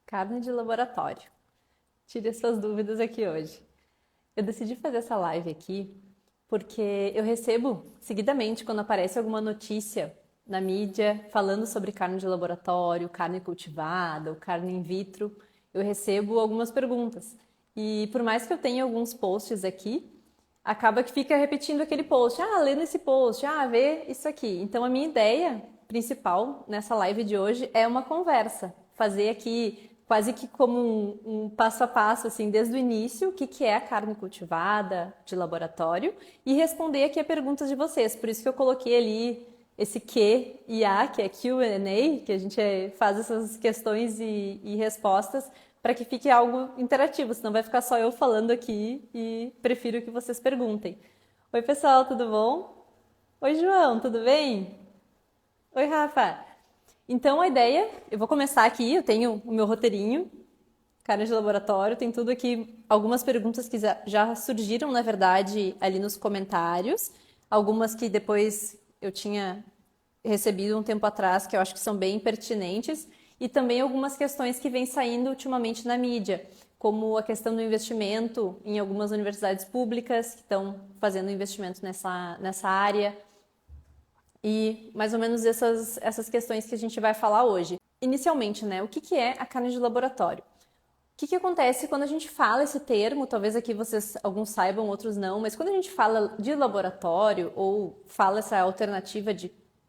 Carne de laboratório. Tire as suas dúvidas aqui hoje. Eu decidi fazer essa live aqui porque eu recebo seguidamente quando aparece alguma notícia na mídia falando sobre carne de laboratório, carne cultivada ou carne in vitro, eu recebo algumas perguntas. E por mais que eu tenha alguns posts aqui, acaba que fica repetindo aquele post. Ah, lê nesse post, vê isso aqui. Então a minha ideia principal nessa live de hoje é uma conversa. Fazer aqui quase que como um passo a passo, assim, desde o início, o que é a carne cultivada de laboratório e responder aqui a perguntas de vocês. Por isso que eu coloquei ali esse Q e A, que é Q&A, que a gente faz essas questões e respostas para que fique algo interativo, senão vai ficar só eu falando aqui e prefiro que vocês perguntem. Oi, pessoal, tudo bom? Oi, João, tudo bem? Oi, Rafa. Então, a ideia, eu vou começar aqui, eu tenho o meu roteirinho, carne de laboratório, tem tudo aqui, algumas perguntas que já surgiram, na verdade, ali nos comentários, algumas que depois eu tinha recebido um tempo atrás, que eu acho que são bem pertinentes, e também algumas questões que vêm saindo ultimamente na mídia, como a questão do investimento em algumas universidades públicas que estão fazendo investimento nessa área, e mais ou menos essas questões que a gente vai falar hoje. Inicialmente, né, o que é a carne de laboratório? O que acontece quando a gente fala esse termo? Talvez aqui vocês, alguns saibam, outros não, mas quando a gente fala de laboratório ou fala essa alternativa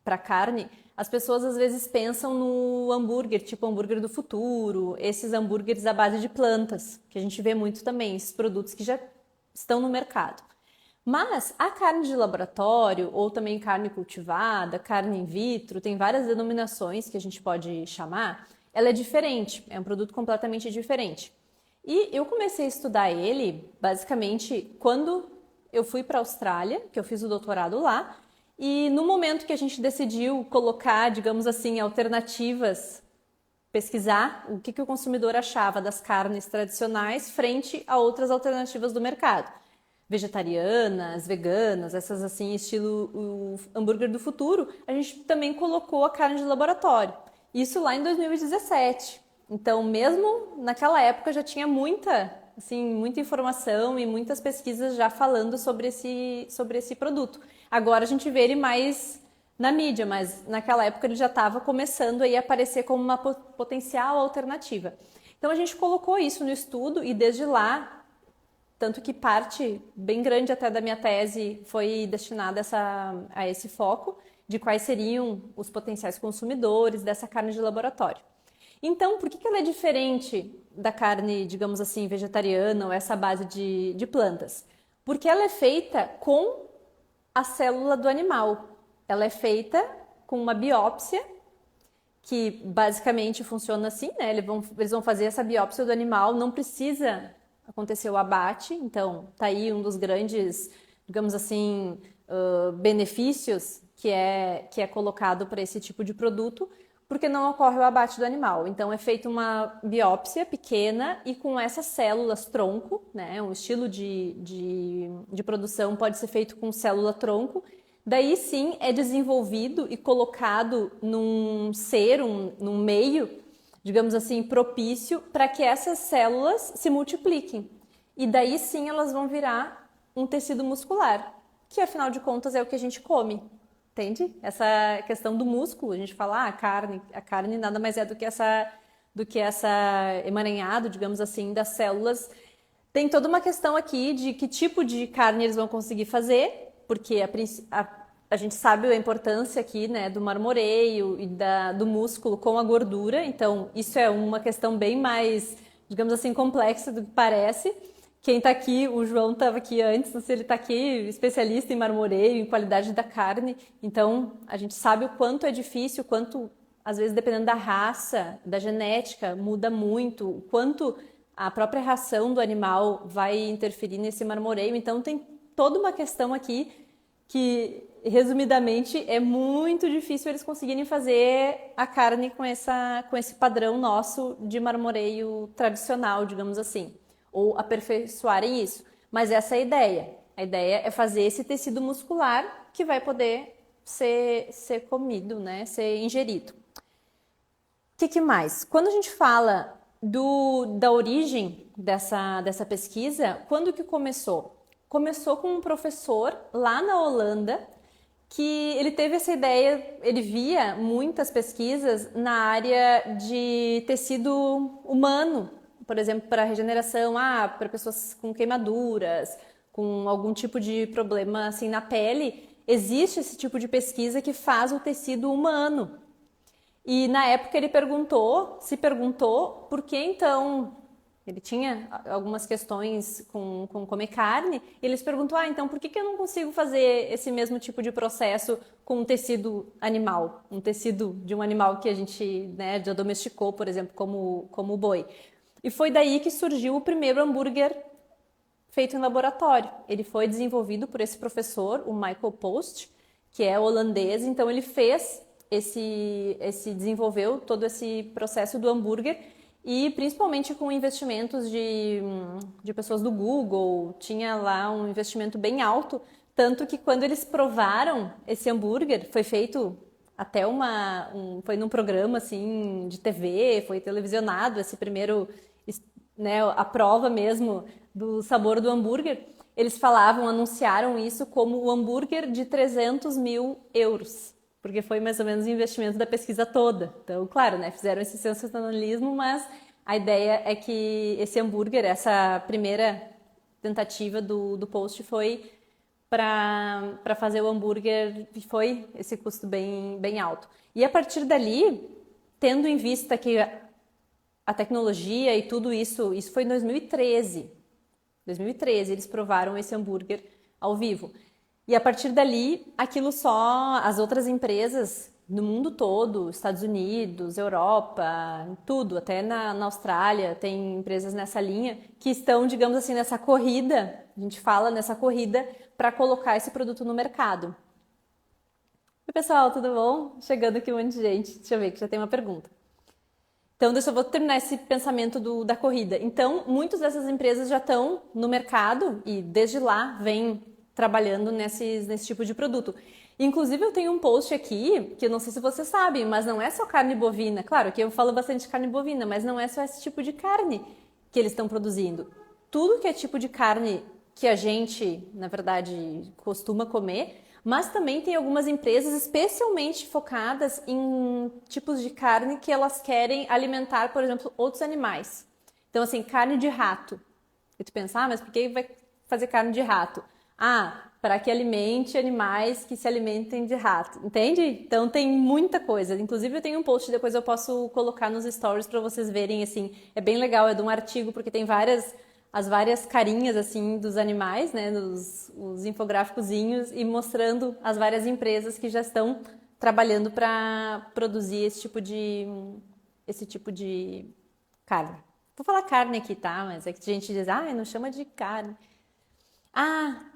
para carne, as pessoas às vezes pensam no hambúrguer, tipo hambúrguer do futuro, esses hambúrgueres à base de plantas, que a gente vê muito também, esses produtos que já estão no mercado. Mas a carne de laboratório, ou também carne cultivada, carne in vitro, tem várias denominações que a gente pode chamar, ela é diferente, é um produto completamente diferente. E eu comecei a estudar ele, basicamente, quando eu fui para a Austrália, que eu fiz o doutorado lá, e no momento que a gente decidiu colocar, digamos assim, alternativas, pesquisar o que o consumidor achava das carnes tradicionais frente a outras alternativas do mercado. Vegetarianas, veganas, essas assim, estilo o hambúrguer do futuro, a gente também colocou a carne de laboratório. Isso lá em 2017. Então, mesmo naquela época já tinha muita informação e muitas pesquisas já falando sobre esse produto. Agora a gente vê ele mais na mídia, mas naquela época ele já estava começando aí a aparecer como uma potencial alternativa. Então a gente colocou isso no estudo e desde lá, tanto que parte bem grande até da minha tese foi destinada a esse foco de quais seriam os potenciais consumidores dessa carne de laboratório. Então, por que ela é diferente da carne, digamos assim, vegetariana ou essa base de plantas? Porque ela é feita com a célula do animal. Ela é feita com uma biópsia, que basicamente funciona assim, né? Eles vão fazer essa biópsia do animal, não precisa acontecer o abate, então tá aí um dos grandes, digamos assim, benefícios que é colocado para esse tipo de produto, porque não ocorre o abate do animal. Então é feita uma biópsia pequena e com essas células tronco, né? Um estilo de produção pode ser feito com célula tronco. Daí sim é desenvolvido e colocado num meio, digamos assim, propício para que essas células se multipliquem. E daí sim elas vão virar um tecido muscular, que afinal de contas é o que a gente come. Entende? Essa questão do músculo, a gente fala, a carne nada mais é do que essa emaranhado, digamos assim, das células. Tem toda uma questão aqui de que tipo de carne eles vão conseguir fazer, porque a gente sabe a importância aqui, né, do marmoreio e do músculo com a gordura, então isso é uma questão bem mais, digamos assim, complexa do que parece. Quem está aqui, o João estava aqui antes, não sei, ele está aqui, especialista em marmoreio, em qualidade da carne. Então, a gente sabe o quanto é difícil, o quanto, às vezes, dependendo da raça, da genética, muda muito, o quanto a própria ração do animal vai interferir nesse marmoreio. Então, tem toda uma questão aqui que, resumidamente, é muito difícil eles conseguirem fazer a carne com esse padrão nosso de marmoreio tradicional, digamos assim, ou aperfeiçoarem isso. Mas essa é a ideia. A ideia é fazer esse tecido muscular que vai poder ser comido, né? Ser ingerido. O que mais? Quando a gente fala Da origem dessa pesquisa, quando que começou? Começou com um professor lá na Holanda que ele teve essa ideia, ele via muitas pesquisas na área de tecido humano, por exemplo, para regeneração, para pessoas com queimaduras, com algum tipo de problema assim na pele, existe esse tipo de pesquisa que faz o tecido humano. E na época ele se perguntou por que então ele tinha algumas questões com comer carne, e ele se perguntou, então por que eu não consigo fazer esse mesmo tipo de processo com um tecido animal, um tecido de um animal que a gente, né, já domesticou, por exemplo, como o boi. E foi daí que surgiu o primeiro hambúrguer feito em laboratório. Ele foi desenvolvido por esse professor, o Michael Post, que é holandês, então ele fez desenvolveu todo esse processo do hambúrguer e principalmente com investimentos de pessoas do Google, tinha lá um investimento bem alto, tanto que quando eles provaram esse hambúrguer, foi feito até foi num programa assim de TV, foi televisionado esse primeiro, né, a prova mesmo do sabor do hambúrguer. Eles anunciaram isso como o hambúrguer de 300 mil euros. Porque foi mais ou menos o investimento da pesquisa toda. Então, claro, né, fizeram esse sensacionalismo, mas a ideia é que esse hambúrguer, essa primeira tentativa do Post foi para fazer o hambúrguer, foi esse custo bem alto. E a partir dali, tendo em vista que a tecnologia e tudo isso foi em 2013. 2013 eles provaram esse hambúrguer ao vivo. E a partir dali, aquilo só as outras empresas no mundo todo, Estados Unidos, Europa, tudo, até na Austrália, tem empresas nessa linha que estão, digamos assim, nessa corrida, a gente fala nessa corrida para colocar esse produto no mercado. Oi, pessoal, tudo bom? Chegando aqui um monte de gente. Deixa eu ver que já tem uma pergunta. Então, eu vou terminar esse pensamento da corrida. Então, muitas dessas empresas já estão no mercado e desde lá vem trabalhando nesse tipo de produto. Inclusive, eu tenho um post aqui, que eu não sei se vocês sabem, mas não é só carne bovina. Claro que eu falo bastante de carne bovina, mas não é só esse tipo de carne que eles estão produzindo. Tudo que é tipo de carne que a gente, na verdade, costuma comer, mas também tem algumas empresas especialmente focadas em tipos de carne que elas querem alimentar, por exemplo, outros animais. Então, assim, carne de rato. E tu pensa, mas por que vai fazer carne de rato? Para que alimente animais que se alimentem de rato, entende? Então tem muita coisa. Inclusive eu tenho um post, depois eu posso colocar nos stories para vocês verem, assim, é bem legal, é de um artigo porque tem as várias carinhas assim dos animais, né, os infográficozinhos e mostrando as várias empresas que já estão trabalhando para produzir esse tipo de carne. Vou falar carne aqui, tá? Mas é que a gente diz, não chama de carne.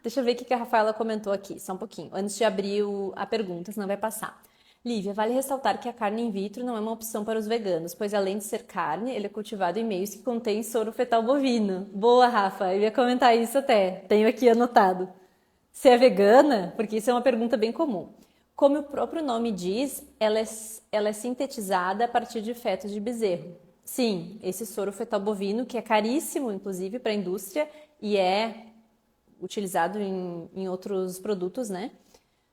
Deixa eu ver o que a Rafaela comentou aqui, só um pouquinho, antes de abrir a pergunta, senão vai passar. Lívia, vale ressaltar que a carne in vitro não é uma opção para os veganos, pois além de ser carne, ele é cultivado em meios que contêm soro fetal bovino. Boa, Rafa, eu ia comentar isso até, tenho aqui anotado. Se é vegana, porque isso é uma pergunta bem comum. Como o próprio nome diz, ela é sintetizada a partir de fetos de bezerro. Sim, esse soro fetal bovino, que é caríssimo, inclusive, para a indústria, e é utilizado em outros produtos, né?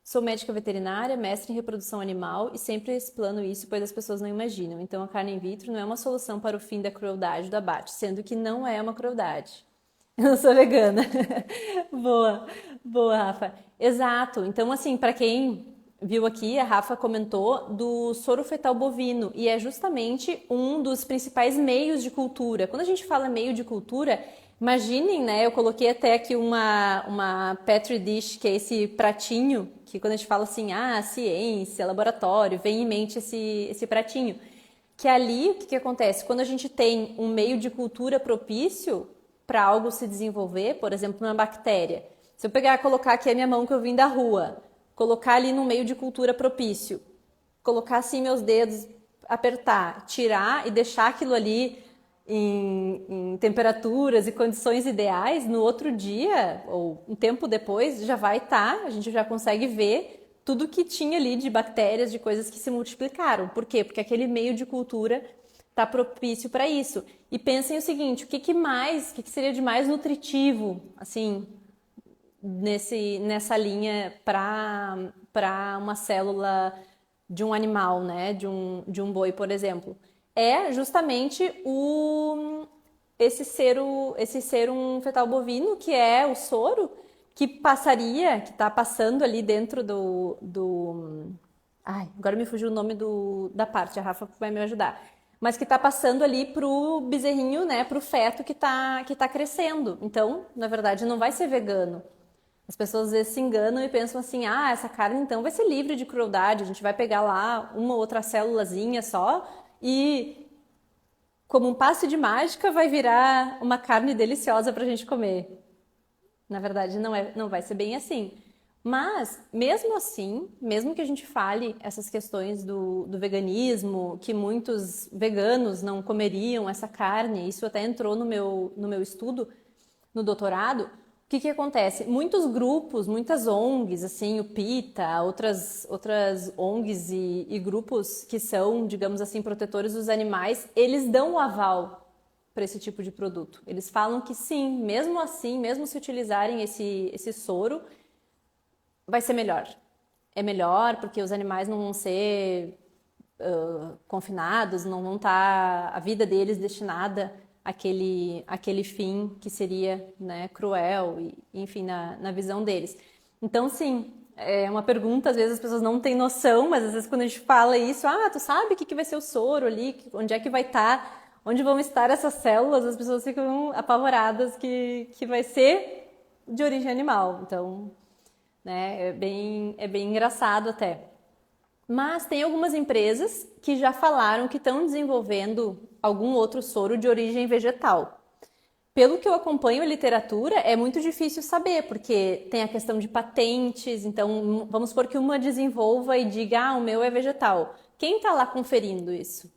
Sou médica veterinária, mestre em reprodução animal e sempre explano isso, pois as pessoas não imaginam. Então, a carne in vitro não é uma solução para o fim da crueldade do abate, sendo que não é uma crueldade. Eu não sou vegana. Boa, Rafa. Exato. Então, assim, para quem viu aqui, a Rafa comentou do soro fetal bovino e é justamente um dos principais meios de cultura. Quando a gente fala meio de cultura, imaginem, né? Eu coloquei até aqui uma Petri dish, que é esse pratinho, que quando a gente fala assim, ciência, laboratório, vem em mente esse pratinho. Que ali, o que acontece? Quando a gente tem um meio de cultura propício para algo se desenvolver, por exemplo, uma bactéria. Se eu pegar e colocar aqui a minha mão que eu vim da rua, colocar ali no meio de cultura propício, colocar assim meus dedos, apertar, tirar e deixar aquilo ali em temperaturas e condições ideais, no outro dia ou um tempo depois já vai estar, a gente já consegue ver tudo que tinha ali de bactérias, de coisas que se multiplicaram. Por quê? Porque aquele meio de cultura tá propício para isso. E pensem o seguinte, o que seria de mais nutritivo, assim, nessa linha para uma célula de um animal, né? De um boi, por exemplo. É justamente esse serum fetal bovino, que é o soro, que está passando ali dentro Ai, agora me fugiu o nome da parte, a Rafa vai me ajudar. Mas que está passando ali pro bezerrinho, né, pro feto que tá crescendo. Então, na verdade, não vai ser vegano. As pessoas às vezes se enganam e pensam assim, essa carne então vai ser livre de crueldade, a gente vai pegar lá uma ou outra célulazinha só e, como um passe de mágica, vai virar uma carne deliciosa para a gente comer. Na verdade, não vai ser bem assim. Mas, mesmo assim, mesmo que a gente fale essas questões do veganismo, que muitos veganos não comeriam essa carne, isso até entrou no meu estudo, no doutorado, o que acontece? Muitos grupos, muitas ONGs, assim, o PETA, outras ONGs e grupos que são, digamos assim, protetores dos animais, eles dão o aval para esse tipo de produto. Eles falam que sim, mesmo assim, mesmo se utilizarem esse soro, vai ser melhor. É melhor porque os animais não vão ser confinados, não vão estar a vida deles destinada àquele fim que seria, né, cruel, e, enfim, na visão deles. Então, sim, é uma pergunta, às vezes as pessoas não têm noção, mas às vezes quando a gente fala isso, tu sabe o que vai ser o soro ali, onde é que vai estar, onde vão estar essas células, as pessoas ficam apavoradas que vai ser de origem animal. Então, né, é bem engraçado até. Mas tem algumas empresas que já falaram que estão desenvolvendo algum outro soro de origem vegetal. Pelo que eu acompanho a literatura, é muito difícil saber, porque tem a questão de patentes, então vamos supor que uma desenvolva e diga, o meu é vegetal. Quem está lá conferindo isso?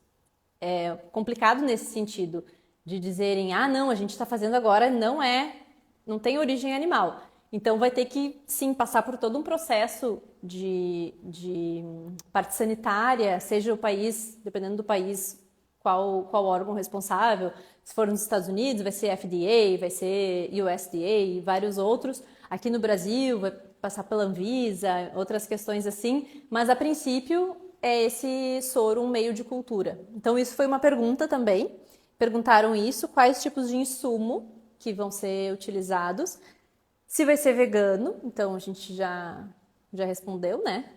É complicado nesse sentido, de dizerem, não, a gente está fazendo agora, não tem origem animal. Então vai ter que, sim, passar por todo um processo de parte sanitária, seja o país, dependendo do país, qual órgão responsável. Se for nos Estados Unidos, vai ser FDA, vai ser USDA e vários outros. Aqui no Brasil, vai passar pela Anvisa, outras questões assim. Mas, a princípio, é esse soro um meio de cultura. Então, isso foi uma pergunta também. Perguntaram isso, quais tipos de insumo que vão ser utilizados. Se vai ser vegano, então a gente já respondeu, né?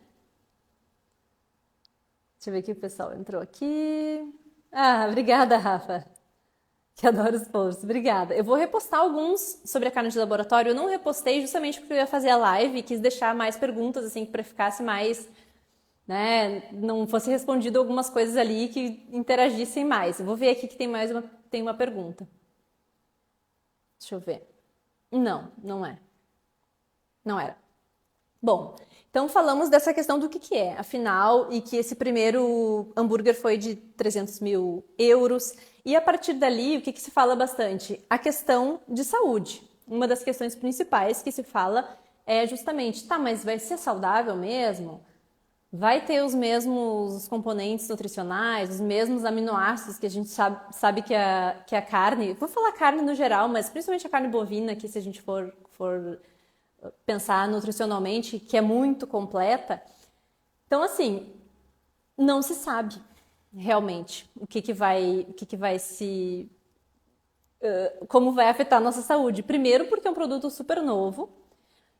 Deixa eu ver aqui, o pessoal entrou aqui. Obrigada, Rafa. Que adoro os posts. Obrigada. Eu vou repostar alguns sobre a carne de laboratório. Eu não repostei justamente porque eu ia fazer a live e quis deixar mais perguntas, assim, para ficasse mais, né? Não fosse respondido algumas coisas ali que interagissem mais. Eu vou ver aqui que tem uma pergunta. Deixa eu ver. Não é. Não era. Bom, então falamos dessa questão do que é, afinal, e que esse primeiro hambúrguer foi de 300 mil euros. E a partir dali, o que se fala bastante? A questão de saúde. Uma das questões principais que se fala é justamente, mas vai ser saudável mesmo? Vai ter os mesmos componentes nutricionais, os mesmos aminoácidos que a gente sabe que a carne, vou falar carne no geral, mas principalmente a carne bovina, que se a gente for pensar nutricionalmente, que é muito completa. Então, assim, não se sabe realmente o que vai se... como vai afetar a nossa saúde. Primeiro porque é um produto super novo.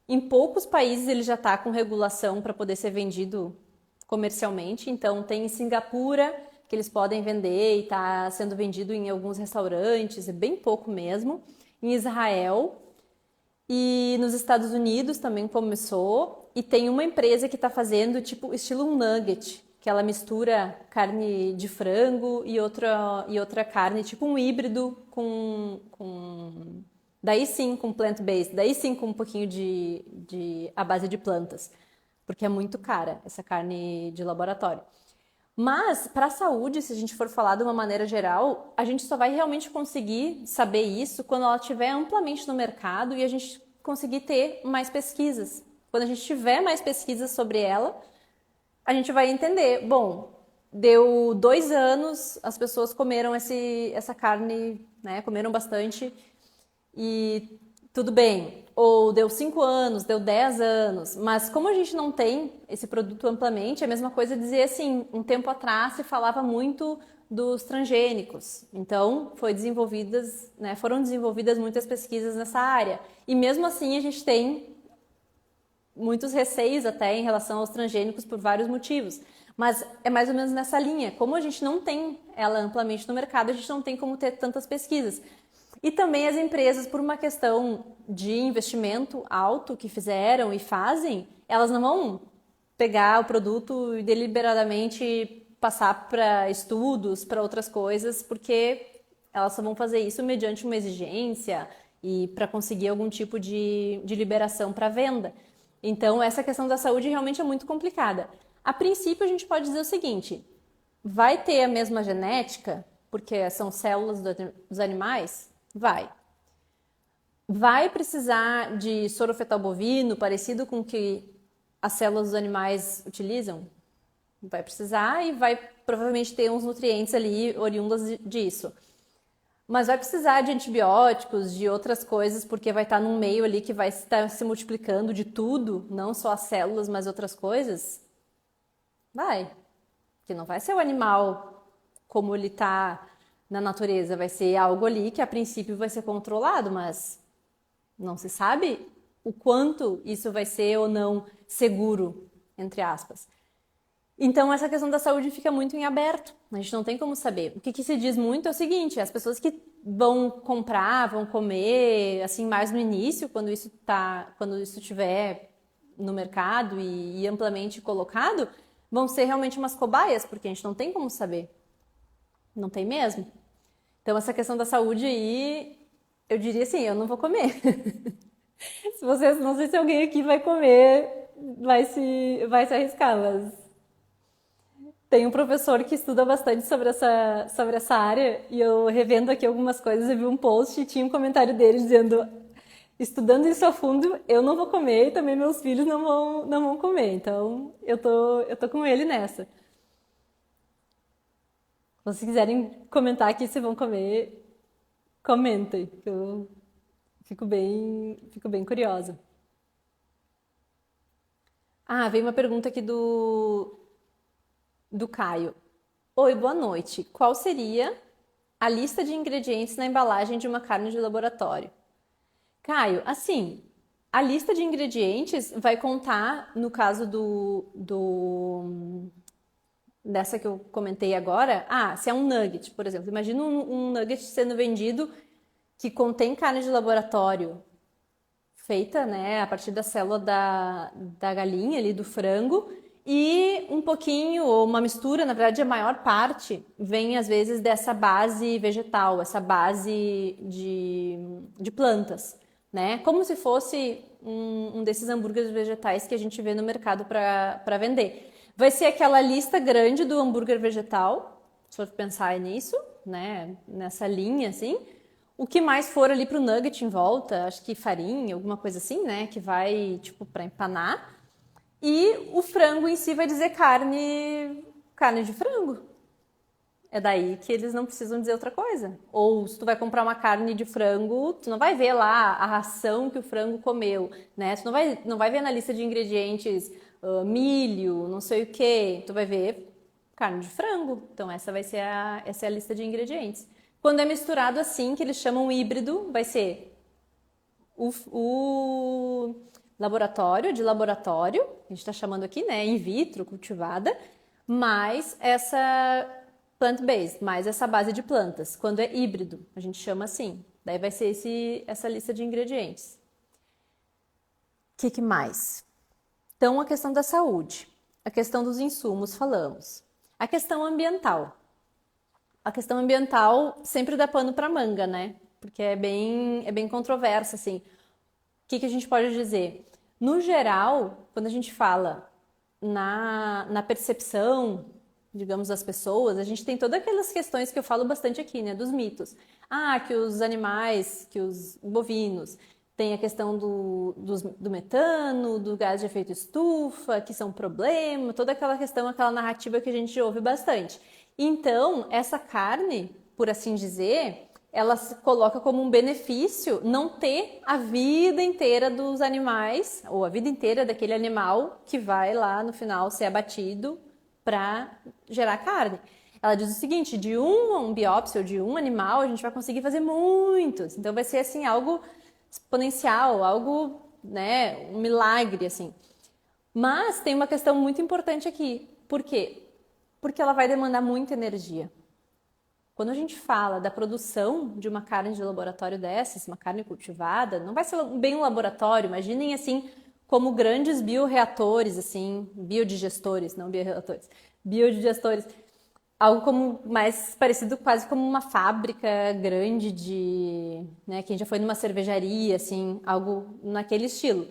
Em poucos países ele já está com regulação para poder ser vendido comercialmente. Então, tem em Singapura que eles podem vender e está sendo vendido em alguns restaurantes, é bem pouco mesmo. Em Israel e nos Estados Unidos também começou. E tem uma empresa que está fazendo tipo estilo um nugget, que ela mistura carne de frango e outra carne, tipo um híbrido daí sim com plant-based, daí sim com um pouquinho à base de plantas, porque é muito cara essa carne de laboratório. Mas, para a saúde, se a gente for falar de uma maneira geral, a gente só vai realmente conseguir saber isso quando ela estiver amplamente no mercado e a gente conseguir ter mais pesquisas. Quando a gente tiver mais pesquisas sobre ela, a gente vai entender, bom, deu 2 anos, as pessoas comeram essa carne, né? Comeram bastante e tudo bem. Ou deu 5 anos, deu 10 anos. Mas como a gente não tem esse produto amplamente, é a mesma coisa dizer assim, um tempo atrás se falava muito dos transgênicos. Então, foram desenvolvidas muitas pesquisas nessa área. E mesmo assim a gente tem muitos receios até em relação aos transgênicos por vários motivos. Mas é mais ou menos nessa linha. Como a gente não tem ela amplamente no mercado, a gente não tem como ter tantas pesquisas. E também as empresas, por uma questão de investimento alto que fizeram e fazem, elas não vão pegar o produto e deliberadamente passar para estudos, para outras coisas, porque elas só vão fazer isso mediante uma exigência e para conseguir algum tipo de liberação para venda. Então, essa questão da saúde realmente é muito complicada. A princípio, a gente pode dizer o seguinte: vai ter a mesma genética, porque são células dos animais? Vai. Vai precisar de soro fetal bovino, parecido com o que as células dos animais utilizam? Vai precisar e vai provavelmente ter uns nutrientes ali oriundos disso. Mas vai precisar de antibióticos, de outras coisas, porque vai estar num meio ali que vai estar se multiplicando de tudo, não só as células, mas outras coisas? Vai. Que não vai ser o animal como ele está na natureza, vai ser algo ali que a princípio vai ser controlado, mas não se sabe o quanto isso vai ser ou não seguro, entre aspas. Então, essa questão da saúde fica muito em aberto. A gente não tem como saber. O que se diz muito é o seguinte: as pessoas que vão comprar, vão comer, assim, mais no início, quando isso estiver no mercado e amplamente colocado, vão ser realmente umas cobaias, porque a gente não tem como saber. Não tem mesmo. Então, essa questão da saúde aí, eu diria assim, eu não vou comer. Não sei se alguém aqui vai comer, vai se arriscar, mas tem um professor que estuda bastante sobre essa área e eu revendo aqui algumas coisas, eu vi um post e tinha um comentário dele dizendo: estudando isso a fundo, eu não vou comer e também meus filhos não vão comer. Então, eu tô com ele nessa. Se vocês quiserem comentar aqui se vão comer, comentem, que eu fico bem curiosa. Ah, veio uma pergunta aqui do Caio. Oi, boa noite. Qual seria a lista de ingredientes na embalagem de uma carne de laboratório? Caio, assim, a lista de ingredientes vai contar, no caso dessa que eu comentei agora, se é um nugget, por exemplo. Imagina um nugget sendo vendido que contém carne de laboratório feita, né, a partir da célula da galinha ali, do frango, e um pouquinho, ou uma mistura, na verdade a maior parte, vem às vezes dessa base vegetal, essa base de plantas, né? Como se fosse um desses hambúrgueres vegetais que a gente vê no mercado para vender. Vai ser aquela lista grande do hambúrguer vegetal, se for pensar nisso, né? Nessa linha, assim. O que mais for ali pro nugget em volta, acho que farinha, alguma coisa assim, né? Que vai, tipo, para empanar. E o frango em si vai dizer carne de frango. É daí que eles não precisam dizer outra coisa. Ou se tu vai comprar uma carne de frango, tu não vai ver lá a ração que o frango comeu, né? Tu não vai ver na lista de ingredientes milho, não sei o quê. Tu vai ver carne de frango. Então essa é a lista de ingredientes. Quando é misturado assim, que eles chamam híbrido, vai ser o laboratório, a gente está chamando aqui, né, in vitro, cultivada, mais essa plant-based, mais essa base de plantas. Quando é híbrido, a gente chama assim. Daí vai ser essa lista de ingredientes. O que mais? Então, a questão da saúde, a questão dos insumos, falamos. A questão ambiental. A questão ambiental sempre dá pano para manga, né? Porque é bem controversa, assim. O que a gente pode dizer? No geral, quando a gente fala na percepção, digamos, das pessoas, a gente tem todas aquelas questões que eu falo bastante aqui, né? Dos mitos. Que os animais, que os bovinos tem a questão do metano, do gás de efeito estufa, que são problema, toda aquela questão, aquela narrativa que a gente ouve bastante. Então, essa carne, por assim dizer, ela se coloca como um benefício não ter a vida inteira dos animais, ou a vida inteira daquele animal que vai lá no final ser abatido para gerar carne. Ela diz o seguinte, de um biópsia ou de um animal, a gente vai conseguir fazer muitos. Então vai ser assim algo exponencial, algo, né, um milagre assim. Mas tem uma questão muito importante aqui. Por quê? Porque ela vai demandar muita energia. Quando a gente fala da produção de uma carne de laboratório dessas, uma carne cultivada, não vai ser bem um laboratório, imaginem assim como grandes bioreatores, assim, biodigestores, não bioreatores, biodigestores, algo como mais parecido quase como uma fábrica grande de, né, quem já foi numa cervejaria, assim, algo naquele estilo.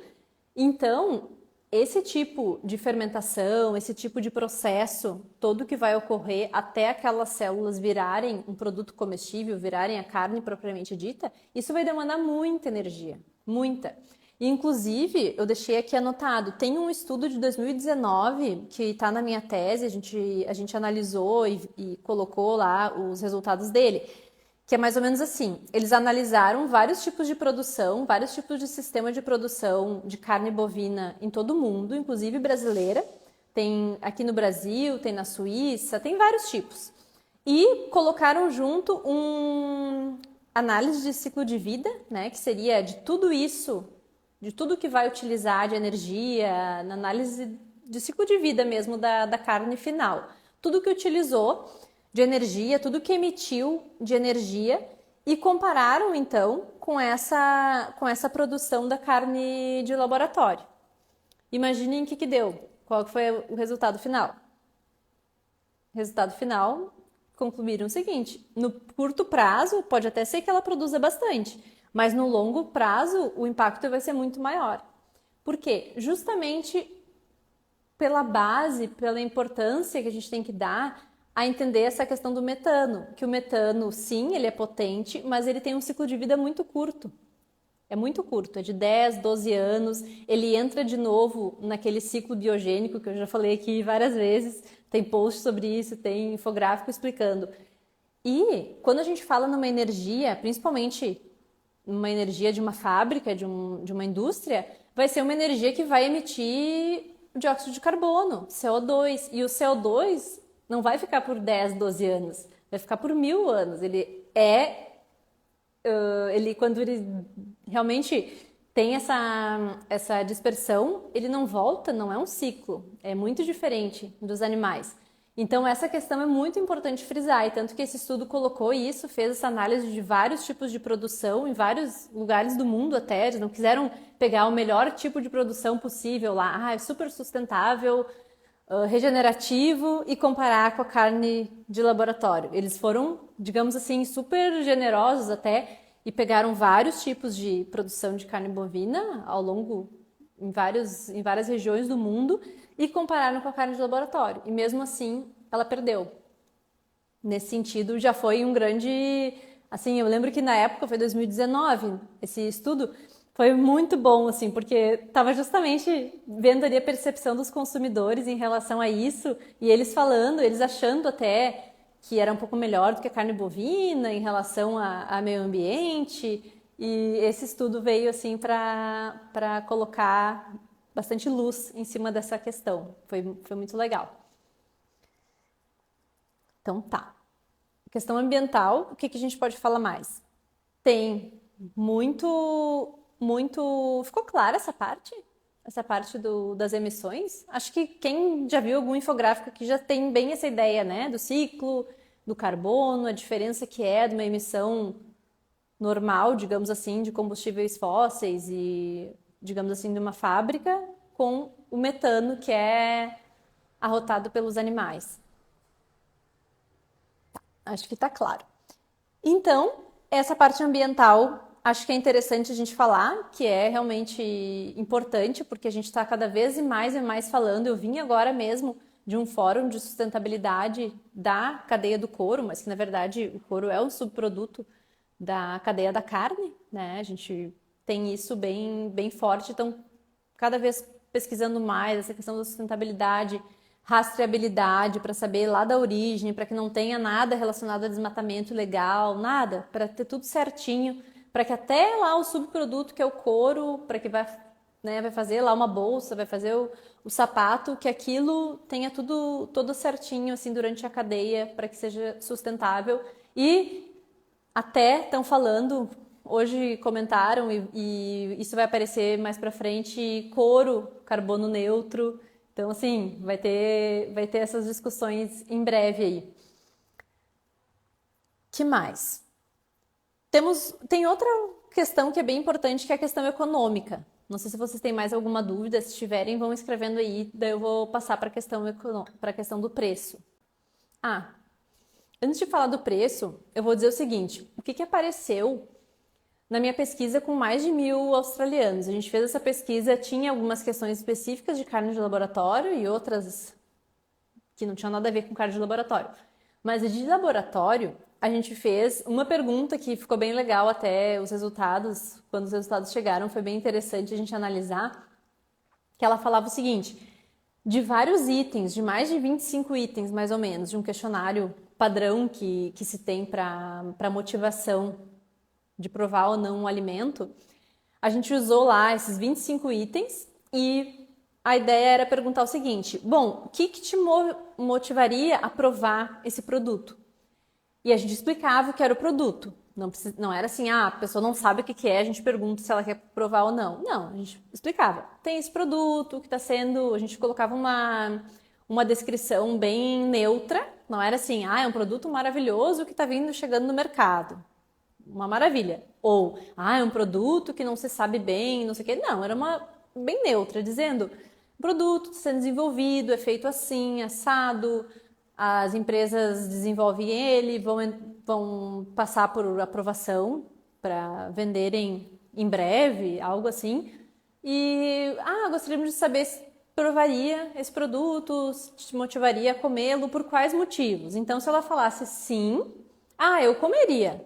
Então, esse tipo de fermentação, esse tipo de processo, todo que vai ocorrer até aquelas células virarem um produto comestível, virarem a carne propriamente dita, isso vai demandar muita energia, muita. E, inclusive, eu deixei aqui anotado, tem um estudo de 2019 que está na minha tese, a gente analisou e colocou lá os resultados dele, que é mais ou menos assim, eles analisaram vários tipos de produção, vários tipos de sistema de produção de carne bovina em todo o mundo, inclusive brasileira, tem aqui no Brasil, tem na Suíça, tem vários tipos. E colocaram junto um análise de ciclo de vida, né, que seria de tudo isso, de tudo que vai utilizar de energia, na análise de ciclo de vida mesmo da carne final. Tudo que utilizou de energia, tudo que emitiu de energia e compararam então com essa produção da carne de laboratório. Imaginem o que deu, qual foi o resultado final. Resultado final, concluíram o seguinte, no curto prazo pode até ser que ela produza bastante, mas no longo prazo o impacto vai ser muito maior. Por quê? Justamente pela base, pela importância que a gente tem que dar a entender essa questão do metano, que o metano, sim, ele é potente, mas ele tem um ciclo de vida muito curto. É muito curto, é de 10, 12 anos, ele entra de novo naquele ciclo biogênico que eu já falei aqui várias vezes, tem post sobre isso, tem infográfico explicando. E quando a gente fala numa energia, principalmente uma energia de uma fábrica, de uma indústria, vai ser uma energia que vai emitir dióxido de carbono, CO2. E o CO2 não vai ficar por 10, 12 anos, vai ficar por 1000 anos. Quando ele realmente tem essa dispersão, ele não volta, não é um ciclo. É muito diferente dos animais. Então, essa questão é muito importante frisar, e tanto que esse estudo colocou isso, fez essa análise de vários tipos de produção em vários lugares do mundo até, eles não quiseram pegar o melhor tipo de produção possível lá, é super sustentável, regenerativo, e comparar com a carne de laboratório. Eles foram, digamos assim, super generosos até, e pegaram vários tipos de produção de carne bovina ao longo, em várias regiões do mundo, e compararam com a carne de laboratório. E mesmo assim, ela perdeu. Nesse sentido, já foi um grande... Assim, eu lembro que na época, foi 2019, esse estudo foi muito bom, assim, porque estava justamente vendo ali a percepção dos consumidores em relação a isso, e eles falando, eles achando até que era um pouco melhor do que a carne bovina em relação a meio ambiente, e esse estudo veio, assim, para colocar bastante luz em cima dessa questão. Foi muito legal. Então tá. Questão ambiental, o que a gente pode falar mais? Tem muito... Ficou clara essa parte? Essa parte das emissões? Acho que quem já viu algum infográfico aqui já tem bem essa ideia, né? Do ciclo, do carbono, a diferença que é de uma emissão normal, digamos assim, de combustíveis fósseis e, digamos assim, de uma fábrica com o metano que é arrotado pelos animais. Acho que está claro. Então, essa parte ambiental, acho que é interessante a gente falar, que é realmente importante, porque a gente está cada vez mais e mais falando. Eu vim agora mesmo de um fórum de sustentabilidade da cadeia do couro, mas que na verdade o couro é um subproduto da cadeia da carne, né? A gente tem isso bem, bem forte, então cada vez pesquisando mais essa questão da sustentabilidade, rastreabilidade, para saber lá da origem, para que não tenha nada relacionado a desmatamento ilegal, nada, para ter tudo certinho, para que até lá o subproduto, que é o couro, para que vai, né, vai fazer lá uma bolsa, vai fazer o sapato, que aquilo tenha tudo todo certinho assim durante a cadeia, para que seja sustentável. E até estão falando, hoje comentaram, e isso vai aparecer mais para frente, couro, carbono neutro. Então, assim, vai ter essas discussões em breve aí. Que mais? Tem outra questão que é bem importante, que é a questão econômica. Não sei se vocês têm mais alguma dúvida, se tiverem, vão escrevendo aí, daí eu vou passar para a questão do preço. Ah, antes de falar do preço, eu vou dizer o seguinte: o que apareceu na minha pesquisa com mais de 1.000 australianos? A gente fez essa pesquisa, tinha algumas questões específicas de carne de laboratório e outras que não tinham nada a ver com carne de laboratório. Mas de laboratório, a gente fez uma pergunta que ficou bem legal até os resultados, quando os resultados chegaram, foi bem interessante a gente analisar, que ela falava o seguinte: de vários itens, de mais de 25 itens mais ou menos, de um questionário padrão que se tem para motivação de provar ou não um alimento, a gente usou lá esses 25 itens e a ideia era perguntar o seguinte: bom, o que te motivaria a provar esse produto? E a gente explicava o que era o produto. Não era assim, a pessoa não sabe o que é, a gente pergunta se ela quer provar ou não. Não, a gente explicava. Tem esse produto que está sendo... A gente colocava uma descrição bem neutra. Não era assim, é um produto maravilhoso que está chegando no mercado. Uma maravilha. Ou, é um produto que não se sabe bem, não sei o quê. Não, era uma bem neutra, dizendo: o produto está sendo desenvolvido, é feito assim, assado, as empresas desenvolvem ele, vão passar por aprovação para venderem em breve, algo assim. E, gostaríamos de saber se provaria esse produto, se te motivaria a comê-lo, por quais motivos. Então, se ela falasse sim, eu comeria.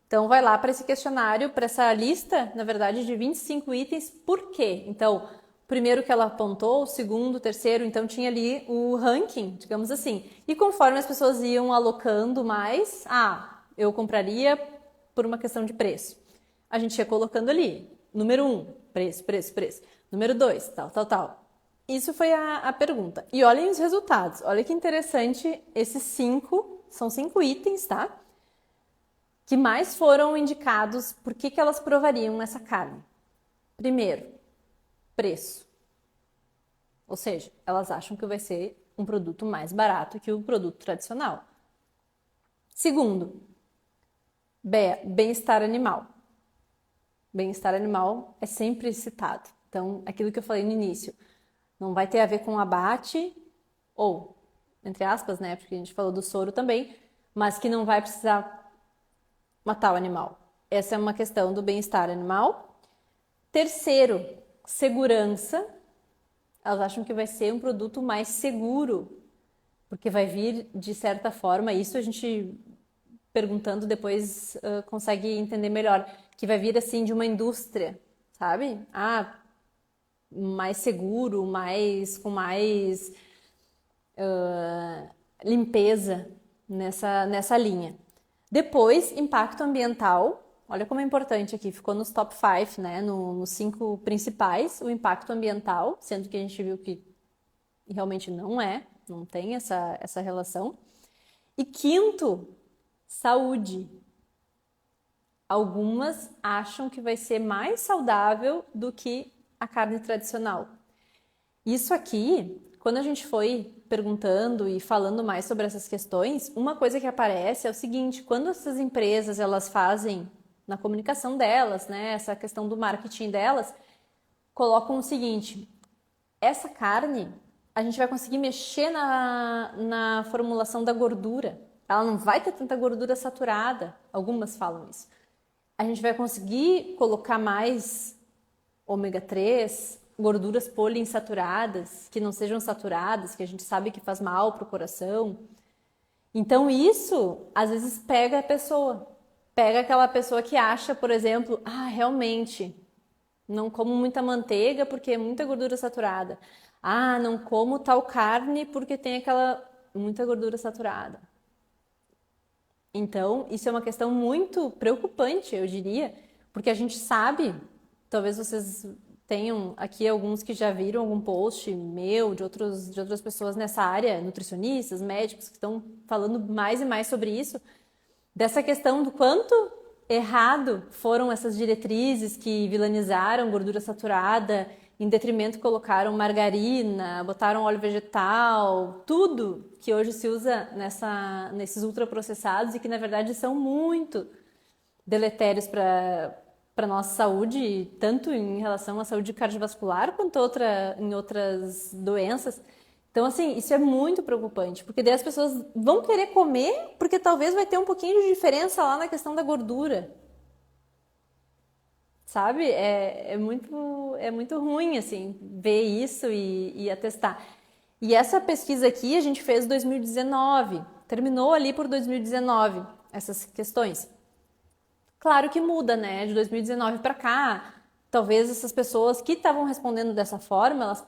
Então, vai lá para esse questionário, para essa lista, na verdade, de 25 itens, por quê? Então, o primeiro que ela apontou, o segundo, o terceiro, então tinha ali o ranking, digamos assim. E conforme as pessoas iam alocando mais, eu compraria por uma questão de preço. A gente ia colocando ali, número 1, preço, preço, preço. Número 2, tal, tal, tal. Isso foi a pergunta. E olhem os resultados. Olha que interessante, esses 5, são 5 itens, tá? Que mais foram indicados, por que elas provariam essa carne? Primeiro, preço. Ou seja, elas acham que vai ser um produto mais barato que o produto tradicional. Segundo, bem-estar animal. Bem-estar animal é sempre citado. Então, aquilo que eu falei no início, não vai ter a ver com abate, ou, entre aspas, né, porque a gente falou do soro também, mas que não vai precisar matar o animal. Essa é uma questão do bem-estar animal. Terceiro, segurança. Elas acham que vai ser um produto mais seguro, porque vai vir de certa forma, isso a gente perguntando depois consegue entender melhor, que vai vir assim de uma indústria, sabe? Mais seguro, com mais limpeza nessa linha. Depois, impacto ambiental. Olha como é importante aqui, ficou nos top 5, né? Nos 5 principais, o impacto ambiental, sendo que a gente viu que realmente não tem essa relação. E quinto, saúde. Algumas acham que vai ser mais saudável do que a carne tradicional. Isso aqui, quando a gente foi perguntando e falando mais sobre essas questões, uma coisa que aparece é o seguinte: quando essas empresas elas fazem na comunicação delas, né, essa questão do marketing delas, colocam o seguinte: essa carne a gente vai conseguir mexer na formulação da gordura. Ela não vai ter tanta gordura saturada. Algumas falam isso. A gente vai conseguir colocar mais ômega 3, gorduras poliinsaturadas, que não sejam saturadas, que a gente sabe que faz mal para o coração. Então isso, às vezes, pega a pessoa. Pega aquela pessoa que acha, por exemplo, realmente, Não como muita manteiga porque é muita gordura saturada. Ah, não como tal carne porque tem aquela muita gordura saturada. Então, isso é uma questão muito preocupante, eu diria, porque a gente sabe, talvez vocês tenham aqui alguns que já viram algum post meu, de outras pessoas nessa área, nutricionistas, médicos, que estão falando mais e mais sobre isso, dessa questão do quanto errado foram essas diretrizes que vilanizaram gordura saturada, em detrimento colocaram margarina, botaram óleo vegetal, tudo que hoje se usa nesses ultraprocessados e que na verdade são muito deletérios para nossa saúde, tanto em relação à saúde cardiovascular quanto em outras doenças. Então, assim, isso é muito preocupante, porque daí as pessoas vão querer comer porque talvez vai ter um pouquinho de diferença lá na questão da gordura, sabe? É muito ruim, assim, ver isso e atestar. E essa pesquisa aqui a gente fez em 2019, terminou ali por 2019, essas questões. Claro que muda, né? De 2019 para cá, talvez essas pessoas que estavam respondendo dessa forma, elas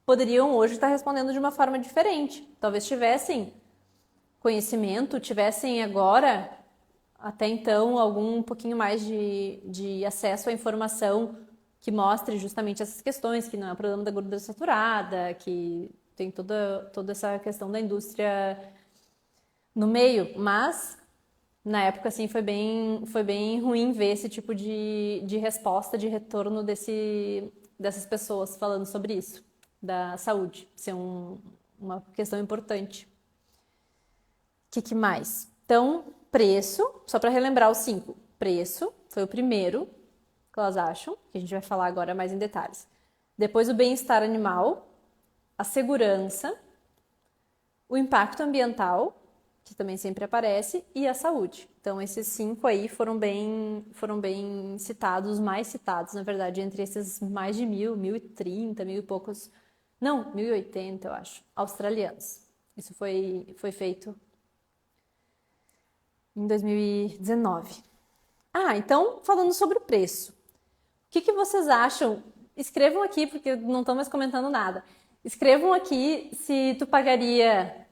poderiam hoje estar respondendo de uma forma diferente. Talvez tivessem conhecimento, tivessem agora, até então, algum pouquinho mais de acesso à informação que mostre justamente essas questões, que não é o problema da gordura saturada, que tem toda essa questão da indústria no meio, mas na época, assim, foi bem ruim ver esse tipo de resposta, de retorno dessas pessoas falando sobre isso, da saúde, ser uma questão importante. O que mais? Então, preço, só para relembrar os 5. Preço foi o primeiro que elas acham, que a gente vai falar agora mais em detalhes. Depois, o bem-estar animal, a segurança, o impacto ambiental, que também sempre aparece, e a saúde. Então, esses 5 aí foram bem citados, os mais citados, na verdade, entre esses mais de 1.030, mil e poucos, não, 1.080, eu acho, australianos. Isso foi feito em 2019. Ah, então, falando sobre o preço. O que vocês acham? Escrevam aqui, porque não estão mais comentando nada. Escrevam aqui se tu pagaria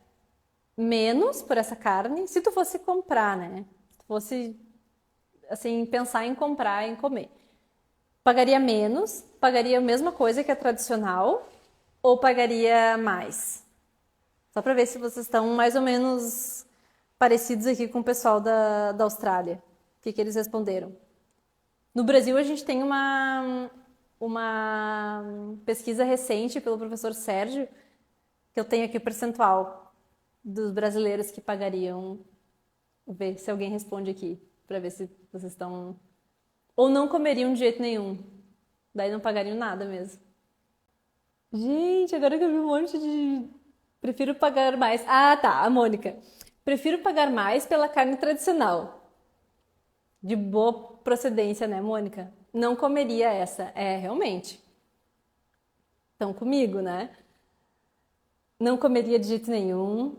menos por essa carne, se tu fosse comprar, né? Se tu fosse, assim, pensar em comprar, em comer. Pagaria menos? Pagaria a mesma coisa que a tradicional? Ou pagaria mais? Só para ver se vocês estão mais ou menos parecidos aqui com o pessoal da Austrália. O que eles responderam? No Brasil, a gente tem uma pesquisa recente pelo professor Sérgio, que eu tenho aqui o percentual dos brasileiros que pagariam. Vou ver se alguém responde aqui, para ver se vocês estão. Ou não comeriam de jeito nenhum. Daí não pagariam nada mesmo. Gente, agora que eu vi um monte de. Prefiro pagar mais. Ah, tá, a Mônica. Prefiro pagar mais pela carne tradicional. De boa procedência, né, Mônica? Não comeria essa. É, realmente. Estão comigo, né? Não comeria de jeito nenhum.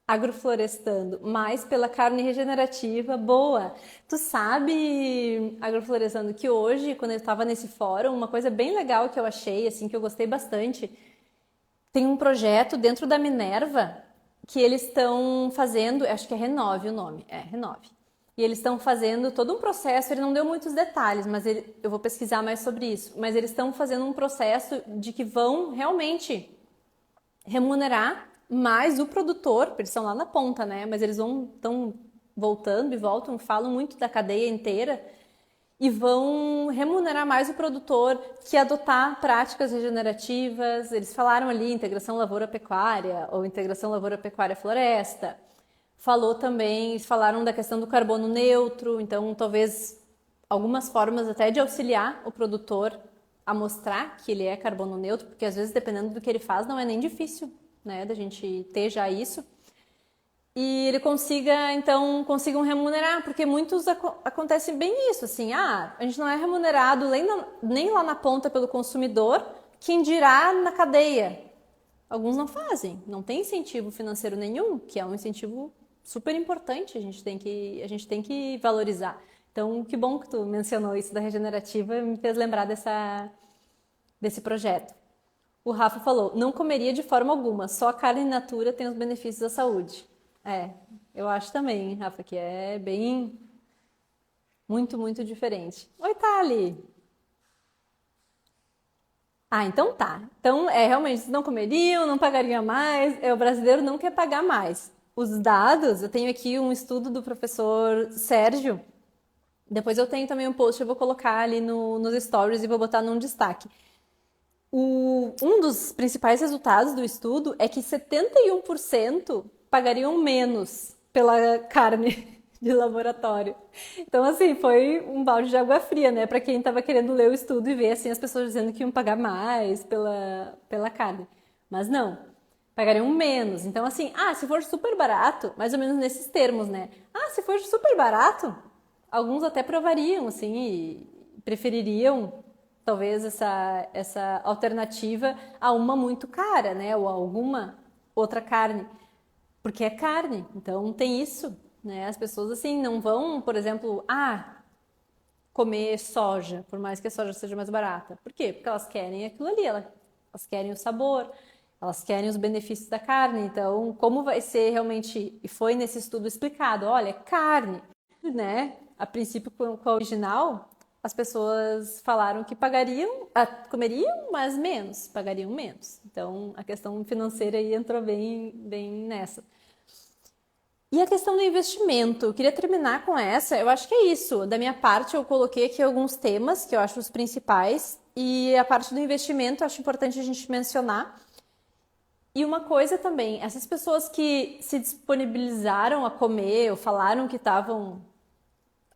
Agroflorestando, mais pela carne regenerativa boa. Tu sabe, agroflorestando, que hoje, quando eu estava nesse fórum, uma coisa bem legal que eu achei, assim, que eu gostei bastante, tem um projeto dentro da Minerva que eles estão fazendo, acho que é Renove o nome, Renove. E eles estão fazendo todo um processo, ele não deu muitos detalhes, mas eu vou pesquisar mais sobre isso, mas eles estão fazendo um processo de que vão realmente remunerar mais o produtor, porque eles estão lá na ponta, né? Mas eles estão voltando e voltam, falam muito da cadeia inteira e vão remunerar mais o produtor que adotar práticas regenerativas. Eles falaram ali integração lavoura-pecuária ou integração lavoura-pecuária-floresta. Falaram da questão do carbono neutro, então talvez algumas formas até de auxiliar o produtor a mostrar que ele é carbono neutro, porque às vezes dependendo do que ele faz não é nem difícil, né, da gente ter já isso. E ele consigam remunerar, porque muitos acontece bem isso, assim, a gente não é remunerado nem lá na ponta pelo consumidor, quem dirá na cadeia. Alguns não fazem, não tem incentivo financeiro nenhum, que é um incentivo super importante, a gente tem que valorizar. Então, que bom que tu mencionou isso da regenerativa, me fez lembrar desse projeto. O Rafa falou, não comeria de forma alguma, só a carne in natura tem os benefícios à saúde. É, eu acho também, Rafa, que é bem, muito, muito diferente. Oi, Thali! Ah, então tá. Então, realmente, vocês não comeriam, não pagariam mais, o brasileiro não quer pagar mais. Os dados, eu tenho aqui um estudo do professor Sérgio, depois eu tenho também um post, eu vou colocar ali nos stories e vou botar num destaque. Um dos principais resultados do estudo é que 71% pagariam menos pela carne de laboratório. Então, assim, foi um balde de água fria, né? Para quem estava querendo ler o estudo e ver, assim, as pessoas dizendo que iam pagar mais pela carne. Mas não, pagariam menos. Então, assim, se for super barato, mais ou menos nesses termos, né? Se for super barato, alguns até provariam, assim, e prefeririam talvez essa alternativa a uma muito cara, né? Ou a alguma outra carne. Porque é carne, então tem isso, né? As pessoas assim não vão, por exemplo, comer soja, por mais que a soja seja mais barata. Por quê? Porque elas querem aquilo ali, elas querem o sabor, elas querem os benefícios da carne. Então, como vai ser realmente, e foi nesse estudo explicado, olha, carne, né? A princípio com a original, as pessoas falaram que comeriam, mas menos, pagariam menos. Então, a questão financeira aí entrou bem, bem nessa. E a questão do investimento, eu queria terminar com essa. Eu acho que é isso. Da minha parte, eu coloquei aqui alguns temas que eu acho os principais. E a parte do investimento, eu acho importante a gente mencionar. E uma coisa também, essas pessoas que se disponibilizaram a comer ou falaram que estavam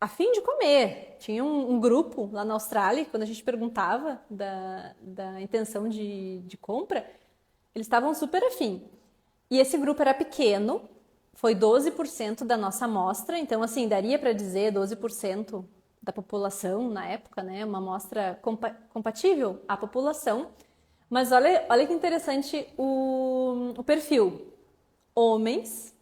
a fim de comer. Tinha um grupo lá na Austrália, quando a gente perguntava da intenção de compra, eles estavam super afim. E esse grupo era pequeno, foi 12% da nossa amostra, então assim, daria para dizer 12% da população na época, né? Uma amostra compatível à população. Mas olha que interessante o perfil. Homens,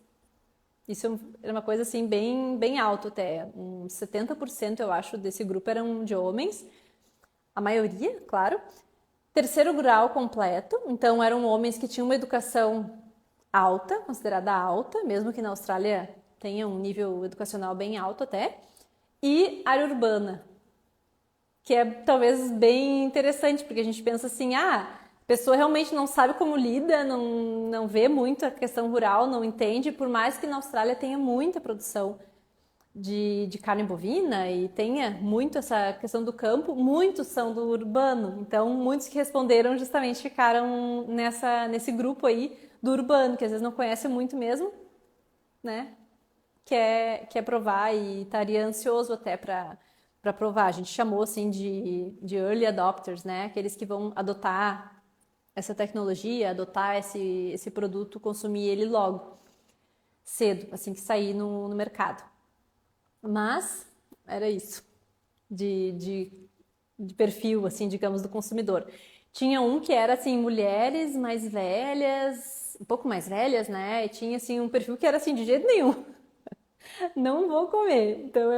isso era uma coisa assim bem, bem alto até. Uns 70% eu acho desse grupo eram de homens. A maioria, claro. Terceiro grau completo. Então eram homens que tinham uma educação alta, considerada alta, mesmo que na Austrália tenha um nível educacional bem alto até. E área urbana, que é talvez bem interessante, porque a gente pensa assim, a pessoa realmente não sabe como lida, não vê muito a questão rural, não entende, por mais que na Austrália tenha muita produção de carne bovina e tenha muito essa questão do campo, muitos são do urbano. Então, muitos que responderam justamente ficaram nesse grupo aí do urbano, que às vezes não conhece muito mesmo, né? Quer provar e estaria ansioso até para provar. A gente chamou assim de early adopters, né? Aqueles que vão adotar essa tecnologia, adotar esse produto, consumir ele logo, cedo, assim que sair no mercado. Mas era isso, de perfil, assim, digamos, do consumidor. Tinha um que era, assim, mulheres mais velhas, um pouco mais velhas, né? E tinha, assim, um perfil que era, assim, de jeito nenhum. Não vou comer. Então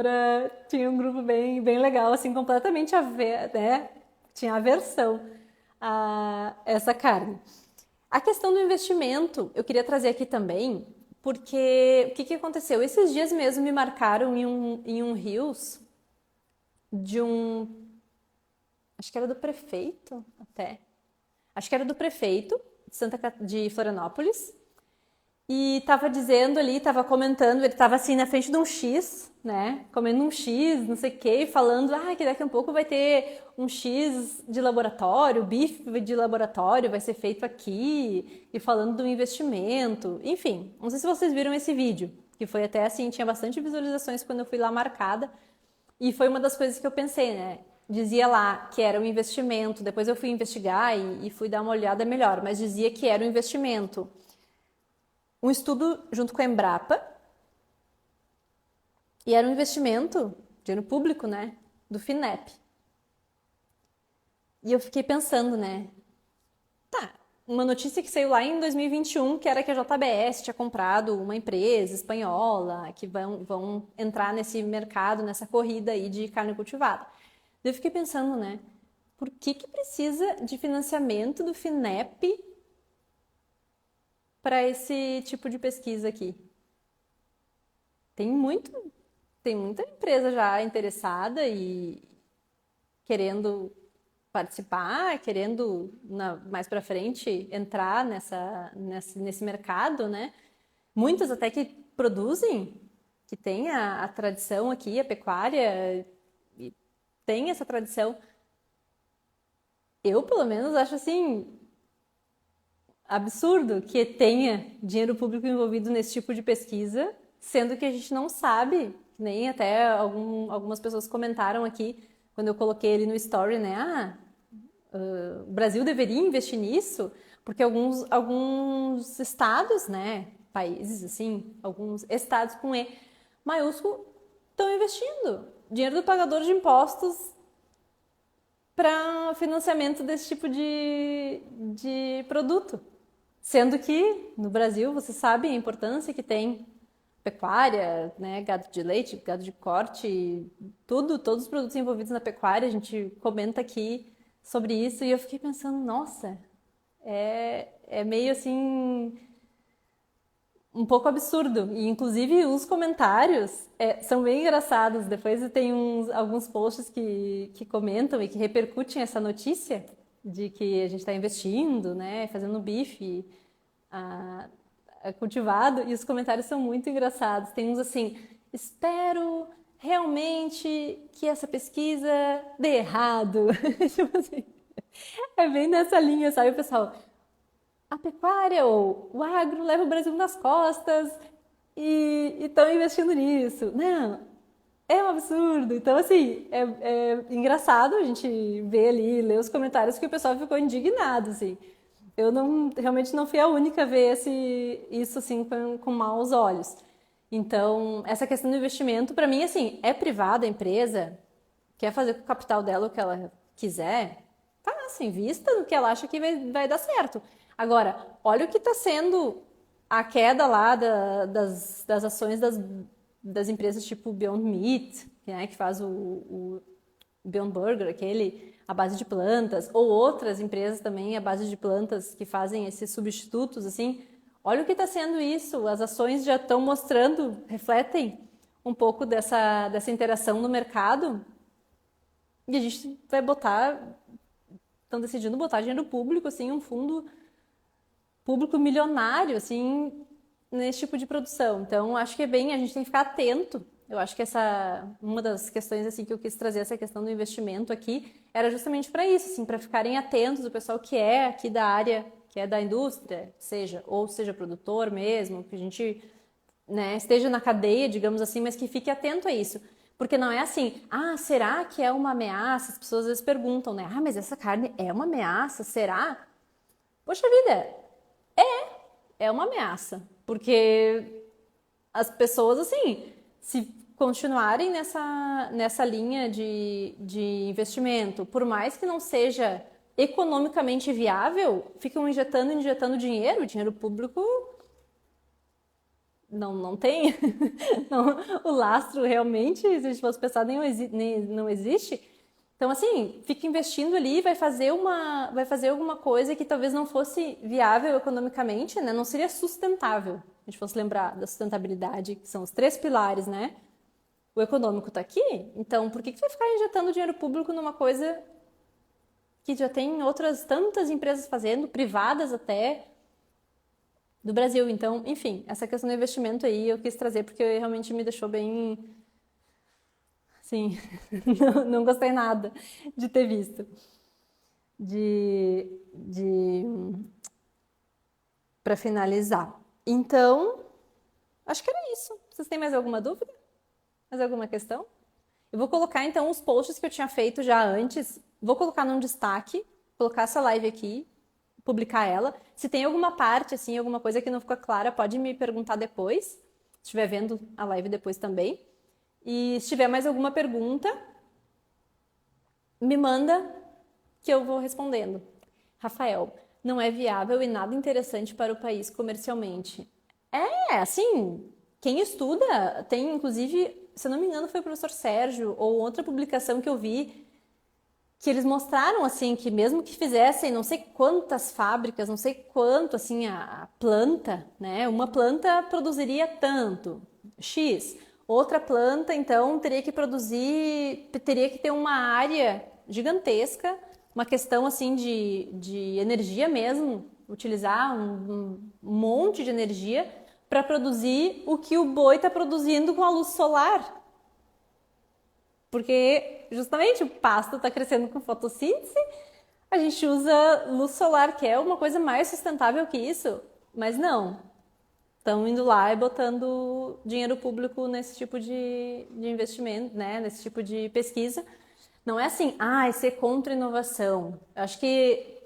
tinha um grupo bem, bem legal, assim, completamente né? Tinha aversão a essa carne. A questão do investimento, eu queria trazer aqui também, porque o que aconteceu? Esses dias mesmo me marcaram em um Reels de acho que era do prefeito até. Acho que era do prefeito de Florianópolis. E tava dizendo ali, tava comentando, ele tava assim na frente de um X, né? Comendo um X, não sei o quê, falando, que daqui a pouco vai ter um X de laboratório, bife de laboratório vai ser feito aqui, e falando do investimento. Enfim, não sei se vocês viram esse vídeo, que foi até assim, tinha bastante visualizações quando eu fui lá marcada. E foi uma das coisas que eu pensei, né? Dizia lá que era um investimento, depois eu fui investigar e fui dar uma olhada melhor, mas dizia que era um investimento. Um estudo junto com a Embrapa, e era um investimento, dinheiro público, né, do FINEP. E eu fiquei pensando, né, uma notícia que saiu lá em 2021, que era que a JBS tinha comprado uma empresa espanhola que vão entrar nesse mercado, nessa corrida aí de carne cultivada. Eu fiquei pensando, né? Por que precisa de financiamento do FINEP para esse tipo de pesquisa aqui? Tem muito, tem muita empresa já interessada e querendo participar, querendo mais para frente entrar nesse mercado, né? Muitas até que produzem, que tem a tradição aqui, a pecuária, e tem essa tradição. Eu, pelo menos, acho assim absurdo que tenha dinheiro público envolvido nesse tipo de pesquisa, sendo que a gente não sabe, nem até algumas pessoas comentaram aqui quando eu coloquei ele no story, né? O Brasil deveria investir nisso, porque alguns estados, né, países assim, alguns estados com E maiúsculo estão investindo dinheiro do pagador de impostos para financiamento desse tipo de produto. Sendo que no Brasil, você sabe a importância que tem pecuária, né, gado de leite, gado de corte, todos os produtos envolvidos na pecuária, a gente comenta aqui sobre isso e eu fiquei pensando, nossa, é meio assim um pouco absurdo. E inclusive os comentários são bem engraçados. Depois tem alguns posts que comentam e que repercutem essa notícia de que a gente está investindo, né, fazendo bife cultivado, e os comentários são muito engraçados. Tem uns assim, espero realmente que essa pesquisa dê errado. Tipo assim, é bem nessa linha, sabe, pessoal? A pecuária ou o agro leva o Brasil nas costas e estão investindo nisso. Não, é um absurdo. Então, assim, é engraçado a gente ver ali, ler os comentários que o pessoal ficou indignado, assim. Eu realmente não fui a única a ver isso assim com maus olhos. Então, essa questão do investimento, para mim, assim, é privada a empresa, quer fazer com o capital dela o que ela quiser, tá, assim, vista no que ela acha que vai dar certo. Agora, olha o que está sendo a queda lá das ações das empresas tipo Beyond Meat, né, que faz o Beyond Burger, aquele à base de plantas, ou outras empresas também à base de plantas que fazem esses substitutos, assim. Olha o que está sendo isso, as ações já estão mostrando, refletem um pouco dessa interação no mercado e a gente vai estão decidindo botar dinheiro público, assim, um fundo público milionário, assim, nesse tipo de produção. Então, acho que a gente tem que ficar atento. Eu acho que uma das questões assim que eu quis trazer essa questão do investimento aqui era justamente para isso, assim, para ficarem atentos, o pessoal que é aqui da área, que é da indústria, seja produtor mesmo, que a gente, né, esteja na cadeia, digamos assim, mas que fique atento a isso. Porque não é assim, será que é uma ameaça? As pessoas às vezes perguntam, né? Mas essa carne é uma ameaça? Será? Poxa vida, é uma ameaça. Porque as pessoas, assim, se continuarem nessa linha de investimento, por mais que não seja economicamente viável, ficam injetando dinheiro público não tem, o lastro realmente, se a gente fosse pensar, não existe. Então, assim, fica investindo ali, vai fazer alguma coisa que talvez não fosse viável economicamente, né? Não seria sustentável. Se a gente fosse lembrar da sustentabilidade, que são os 3 pilares, né? O econômico está aqui, então por que vai ficar injetando dinheiro público numa coisa que já tem outras tantas empresas fazendo, privadas até, do Brasil? Então, enfim, essa questão do investimento aí eu quis trazer porque realmente me deixou bem... Sim, não gostei nada de ter visto. Para finalizar. Então, acho que era isso. Vocês têm mais alguma dúvida? Mais alguma questão? Eu vou colocar então os posts que eu tinha feito já antes, vou colocar num destaque, colocar essa live aqui, publicar ela. Se tem alguma parte, assim, alguma coisa que não ficou clara, pode me perguntar depois, se estiver vendo a live depois também. E se tiver mais alguma pergunta, me manda que eu vou respondendo. Rafael, não é viável e nada interessante para o país comercialmente. É, assim, quem estuda, tem inclusive, se eu não me engano, foi o professor Sérgio, ou outra publicação que eu vi, que eles mostraram, assim, que mesmo que fizessem não sei quantas fábricas, não sei quanto, assim, a planta, né? Uma planta produziria tanto, X. Outra planta, então, teria que produzir, teria que ter uma área gigantesca, uma questão, assim, de energia mesmo, utilizar um monte de energia para produzir o que o boi está produzindo com a luz solar. Porque justamente o pasto está crescendo com fotossíntese, a gente usa luz solar, que é uma coisa mais sustentável que isso, mas não. Estão indo lá e botando dinheiro público nesse tipo de investimento, né? Nesse tipo de pesquisa. Não é assim, ser contra inovação. Acho que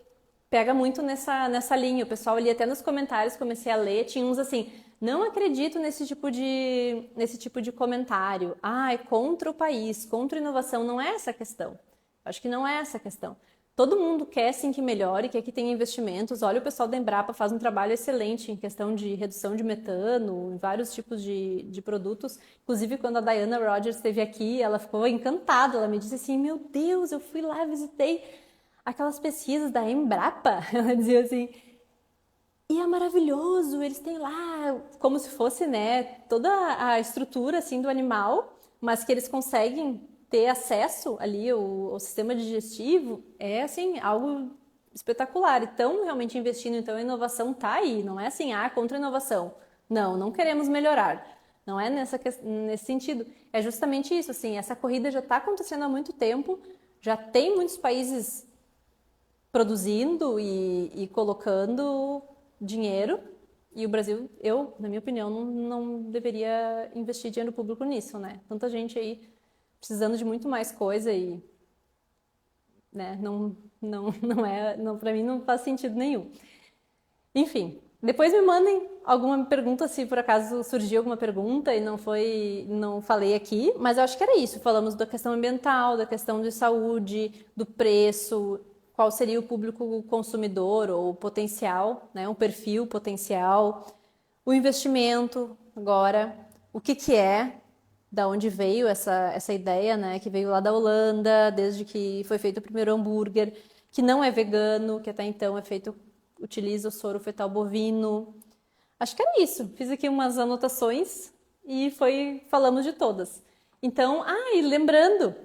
pega muito nessa linha. O pessoal ali, até nos comentários, comecei a ler, tinha uns assim, não acredito nesse tipo de comentário. É contra o país, contra a inovação. Não é essa a questão. Acho que não é essa a questão. Todo mundo quer sim que melhore, quer que tenha investimentos. Olha, o pessoal da Embrapa faz um trabalho excelente em questão de redução de metano, em vários tipos de produtos. Inclusive, quando a Diana Rogers esteve aqui, ela ficou encantada. Ela me disse assim, meu Deus, eu fui lá, visitei aquelas pesquisas da Embrapa. Ela dizia assim, e é maravilhoso, eles têm lá como se fosse, né, toda a estrutura assim do animal, mas que eles conseguem ter acesso ali ao sistema digestivo, é assim, algo espetacular. E estão realmente investindo, então a inovação tá aí, não é assim, contra a inovação. Não, não queremos melhorar. Não é nesse sentido. É justamente isso, assim, essa corrida já está acontecendo há muito tempo, já tem muitos países produzindo e colocando dinheiro. E o Brasil, na minha opinião, não deveria investir dinheiro público nisso, né? Tanta gente aí precisando de muito mais coisa e, né, não, para mim não faz sentido nenhum. Enfim, depois me mandem alguma pergunta, se por acaso surgiu alguma pergunta e não falei aqui, mas eu acho que era isso. Falamos da questão ambiental, da questão de saúde, do preço, qual seria o público consumidor ou potencial, né, um perfil potencial, o investimento agora, o que é, da onde veio essa ideia, né, que veio lá da Holanda, desde que foi feito o primeiro hambúrguer, que não é vegano, que até então utiliza o soro fetal bovino. Acho que era isso. Fiz aqui umas anotações e falamos de todas. Então, e lembrando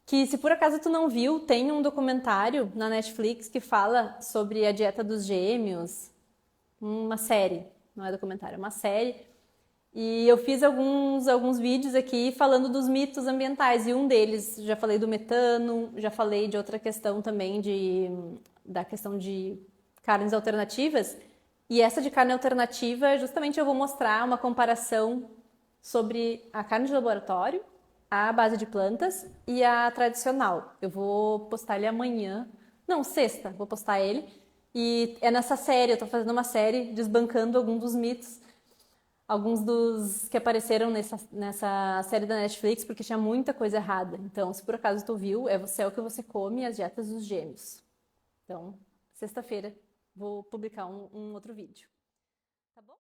que se por acaso tu não viu, tem um documentário na Netflix que fala sobre a dieta dos gêmeos, uma série, não é documentário, é uma série. E eu fiz alguns vídeos aqui falando dos mitos ambientais, e um deles, já falei do metano, já falei de outra questão também, da questão de carnes alternativas. E essa de carne alternativa, justamente eu vou mostrar uma comparação sobre a carne de laboratório, a base de plantas e a tradicional. Eu vou postar ele amanhã, não, sexta, vou postar ele. E é nessa série, eu tô fazendo uma série desbancando alguns dos mitos, alguns dos que apareceram nessa série da Netflix, porque tinha muita coisa errada. Então, se por acaso tu viu, é o que você come e as dietas dos gêmeos. Então, sexta-feira vou publicar um outro vídeo.